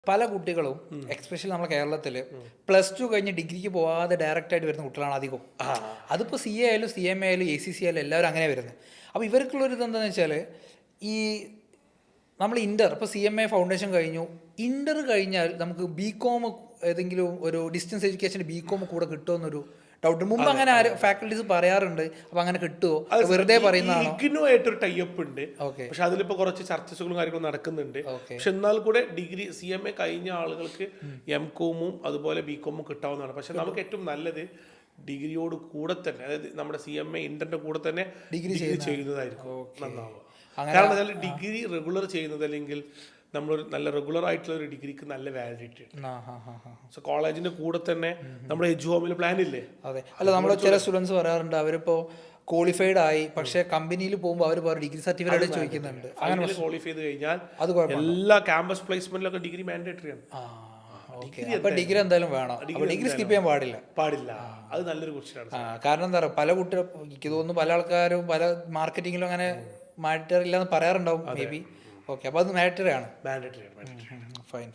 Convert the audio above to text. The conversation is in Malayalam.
പല കുട്ടികളും എക്സ്പെഷ്യലി നമ്മുടെ കേരളത്തിൽ +2 കഴിഞ്ഞ് ഡിഗ്രിക്ക് പോവാതെ ഡയറക്റ്റ് ആയിട്ട് വരുന്ന കുട്ടികളാണ് അധികം. അതിപ്പോൾ CA ആയാലും CMA ആയാലും ACC ആയാലും എല്ലാവരും അങ്ങനെ വരുന്നത്. അപ്പോൾ ഇവർക്കുള്ളൊരു ഇതെന്താണെന്ന് വെച്ചാൽ ഈ നമ്മൾ ഇപ്പോൾ CMA ഫൗണ്ടേഷൻ കഴിഞ്ഞു, ഇന്റർ കഴിഞ്ഞാൽ നമുക്ക് BCom ഏതെങ്കിലും ഒരു ഡിസ്റ്റൻസ് എഡ്യൂക്കേഷൻ BCom കൂടെ കിട്ടുമെന്നൊരു ഡൗട്ട്. മുമ്പ് അങ്ങനെ ഫാക്കൽറ്റീസ് പറയാറുണ്ട്. അപ്പോൾ അങ്ങനെ കിട്ടുമോ, വെറുതെ പറയുന്നതാണോ? ഇഗ്നുമായിട്ടൊരു ടൈപ്പ് ഉണ്ട്. ഓക്കെ. പക്ഷെ അതിലിപ്പോൾ കുറച്ച് ചർച്ചകളും കാര്യങ്ങളും നടക്കുന്നുണ്ട്. പക്ഷെ എന്നാൽ കൂടെ ഡിഗ്രി CMA കഴിഞ്ഞ ആളുകൾക്ക് MCom അതുപോലെ BCom കിട്ടാവുന്നതാണ്. പക്ഷെ നമുക്ക് ഏറ്റവും നല്ലത് ഡിഗ്രിയോട് കൂടെ തന്നെ, അതായത് നമ്മുടെ CMA ഇന്ററിന്റെ കൂടെ തന്നെ ഡിഗ്രി ചെയ്യുന്നതായിരിക്കും നന്നാവുക. കാരണം ഡിഗ്രി റെഗുലർ ചെയ്യുന്നത്, അല്ലെങ്കിൽ നമ്മളൊരു നല്ല റെഗുലർ ആയിട്ടുള്ള ഒരു ഡിഗ്രിക്ക് നല്ല വാലിഡിറ്റി ഉണ്ട്. സോ കോളേജിന്റെ കൂടെ തന്നെ നമ്മുടെ എജുഹോമിൽ പ്ലാൻ ഇല്ലേ? അതെ. അല്ല, നമ്മൾ ചില സ്റ്റുഡൻസ് പറയാറുണ്ട്, അവരിപ്പോ ക്വാളിഫൈഡ് ആയി പക്ഷേ കമ്പനിയിൽ പോകുമ്പോൾ അവർ ഡിഗ്രി സർട്ടിഫിക്കറ്റ് ചോദിക്കുന്നുണ്ട്. അങ്ങനെ ക്വാളിഫൈ ചെയ്ത് കഴിഞ്ഞാൽ അത് എല്ലാ ക്യാമ്പസ് പ്ലേസ്മെന്റിലൊക്കെ ഡിഗ്രി മാൻഡേറ്ററി ആണ്. ഡിഗ്രി എന്തായാലും വേണം. ഡിഗ്രി സ്കിപ്പ് ചെയ്യാൻ പാടില്ല. അത് നല്ലൊരു ക്വസ്റ്റ്യൻ ആണ്. കാരണം എന്താ പറയുക, പല കുട്ടികൾ, എനിക്ക് തോന്നുന്നു പല ആൾക്കാരും പല മാർക്കറ്റിങ്ങിലും അങ്ങനെ മാറ്റർ ഇല്ലാന്ന് പറയാറുണ്ടാവും മേ ബി. ഓക്കെ, അപ്പോൾ അത് മാൻഡേറ്ററി ആണ്. മാൻഡേറ്ററി. ഫൈൻ.